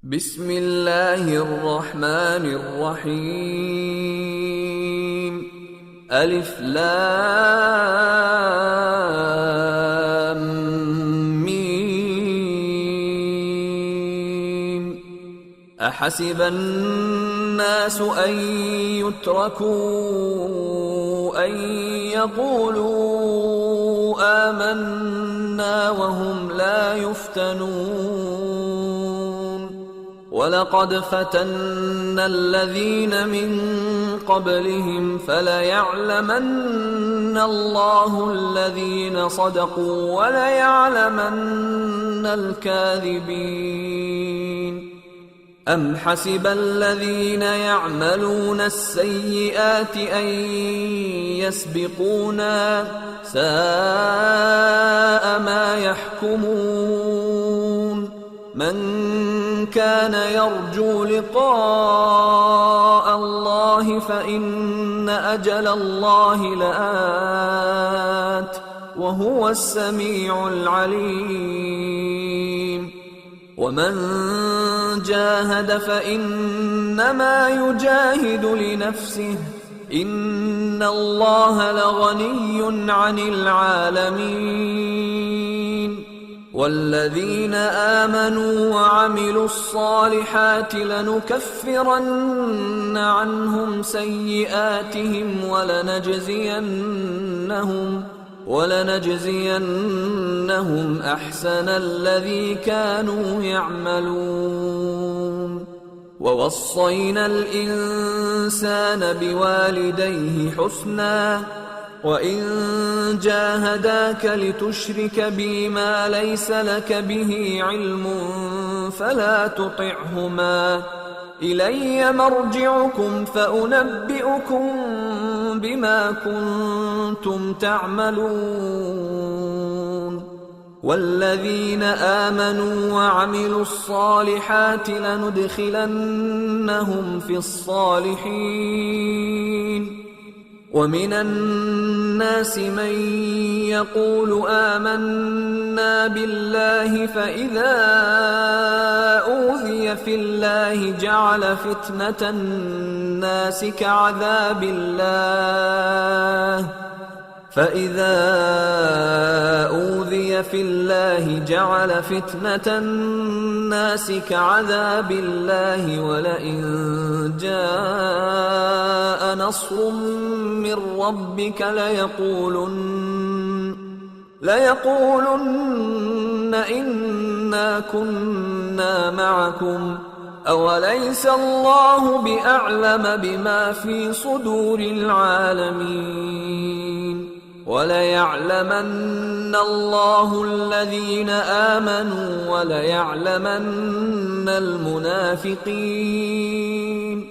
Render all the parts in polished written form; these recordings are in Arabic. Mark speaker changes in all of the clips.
Speaker 1: بسم الله الرحمن الرحيم. ألف لام ميم. أحسب الناس أن يتركوا أن يقولوا آمنا وهم لا يفتنون. ولقد فتنا الذين من قبلهم فليعلمن الله الذين صدقوا وليعلمن الكاذبين. أم حسب الذين يعملون السيئات أن يسبقونا ساء ما يحكمون. من كان يرجو لقاء الله فإن أجل الله لآت وهو السميع العليم. ومن جاهد فإنما يجاهد لنفسه إن الله لغني عن العالمين. والذين آمنوا وعملوا الصالحات لنكفرن عنهم سيئاتهم ولنجزينهم أحسن الذي كانوا يعملون. ووصينا الإنسان بوالديه حسنا وإن جاهداك لتشرك بي ما ليس لك به علم فلا تطعهما إلي مرجعكم فأنبئكم بما كنتم تعملون. والذين آمنوا وعملوا الصالحات لندخلنهم في الصالحين. ومن الناس من يقول آمنا بالله فإذا أوذي في الله جعل فتنة الناس كعذاب الله ولئن جاء نصر من ربك ليقولن إنا كنا معكم أوليس الله بأعلم بما في صدور العالمين. وليعلمن الله الذين آمنوا وليعلمن المنافقين.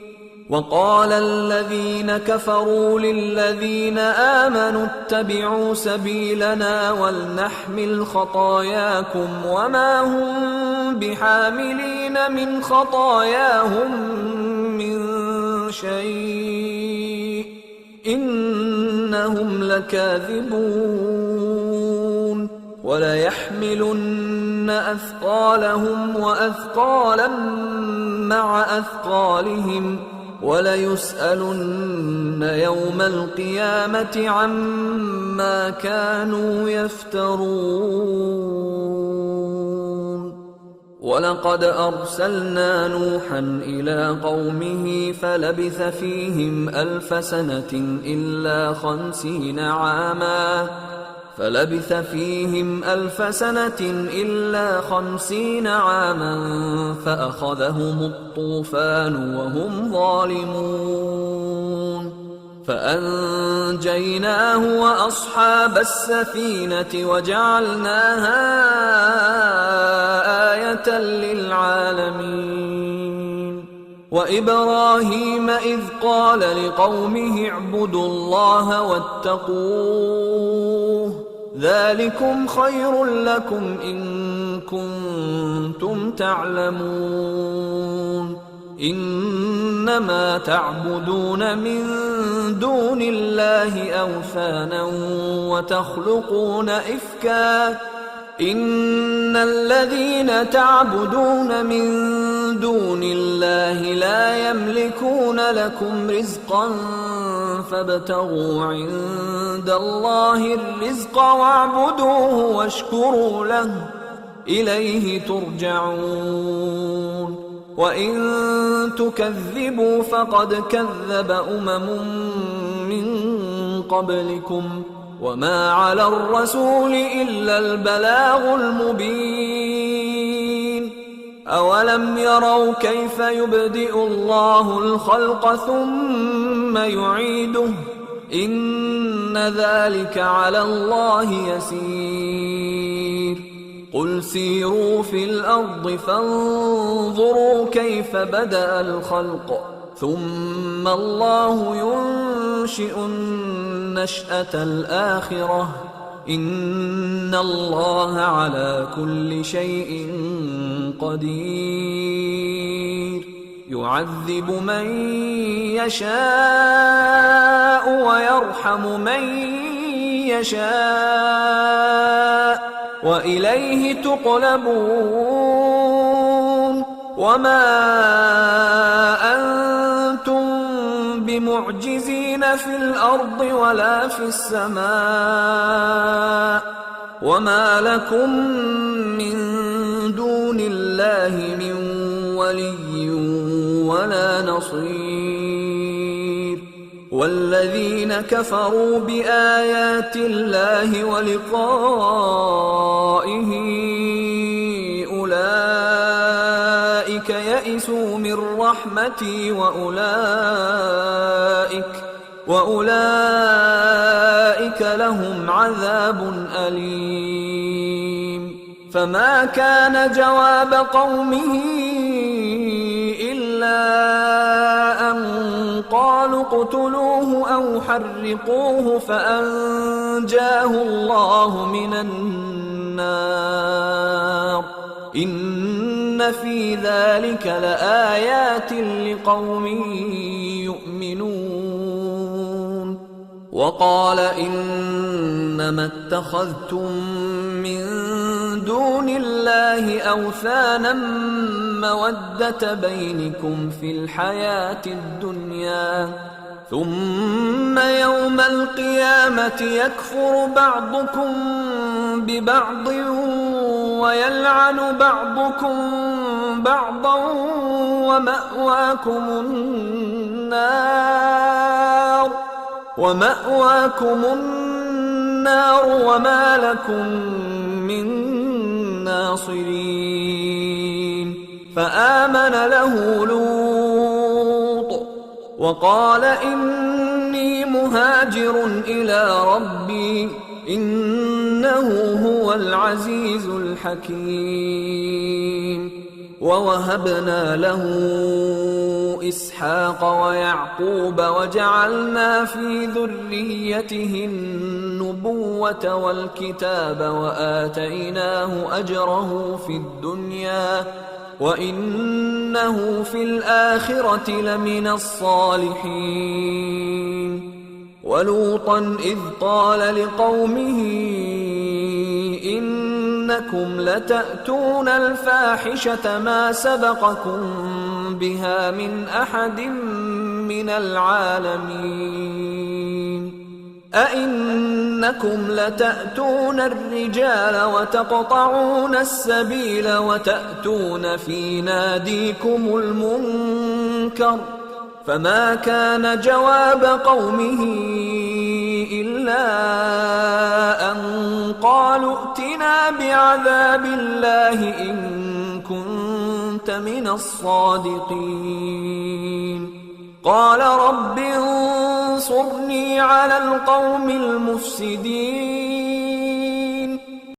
Speaker 1: وقال الذين كفروا للذين آمنوا اتبعوا سبيلنا ولنحمل خطاياكم وما هم بحاملين من خطاياهم من شيء إنهم لكاذبون. وليحملن أثقالهم وأثقالا مع أثقالهم وليسألن يوم القيامة عما كانوا يفترون. ولقد أرسلنا نوحا إلى قومه فلبث فيهم ألف سنة إلا 50 عاما فأخذهم الطوفان وهم ظالمون. فأنجيناه وأصحاب السفينة وجعلناها آية للعالمين. وإبراهيم إذ قال لقومه اعبدوا الله واتقوه ذلكم خير لكم إن كنتم تعلمون. إنما تعبدون من دون الله أوثانا وتخلقون إفكا إن الذين تعبدون من دون الله لا يملكون لكم رزقا فابتغوا عند الله الرزق واعبدوه واشكروا له إليه ترجعون وإن تكذبوا فقد كذب من قبلكم وما على الرسول إلا البلاغ المبين أولم يروا كيف يبدئ الله الخلق ثم يعيده إن ذلك على الله يسير قل سيروا في الأرض فانظروا كيف بدأ الخلق ثم الله ينشئ النشأة الآخرة إن الله على كل شيء قدير يعذب من يشاء ويرحم من يشاء وإليه تقلبون وما أنتم بمعجزين في الأرض ولا في السماء وما لكم من دون الله من ولي ولا نصير والذين كفروا بآيات الله ولقائه أولئك يئسوا من رحمتي وأولئك لهم عذاب أليم فما كان جواب قومه إلا أن قالوا اقتلوه أو حرقوه فأنجاه الله من النار إن في ذلك لآيات لقوم يؤمنون وقال إنما اتخذتم من دون الله أوثانا مودة بينكم في الحياة الدنيا ثم يوم القيامة يكفر بعضكم ببعض ويلعن بعضكم بعضا ومأواكم النار وما لكم من ناصرين فآمن له لوط وقال إني مهاجر إلى ربي إنه هو العزيز الحكيم ووهبنا له إسحاق ويعقوب وجعلنا في ذريته النبوة والكتاب وآتيناه أجره في الدنيا وإنه في الآخرة لمن الصالحين ولوطا إذ قال لقومه إنكم لتأتون الفاحشة ما سبقكم بها من أحد من العالمين أئنكم لتأتون الرجال وتقطعون السبيل وتأتون في ناديكم المنكر فما كان جواب قومه إلا أن قالوا ائتنا بعذاب الله إن كنت من الصادقين قال رب انصرني على القوم المفسدين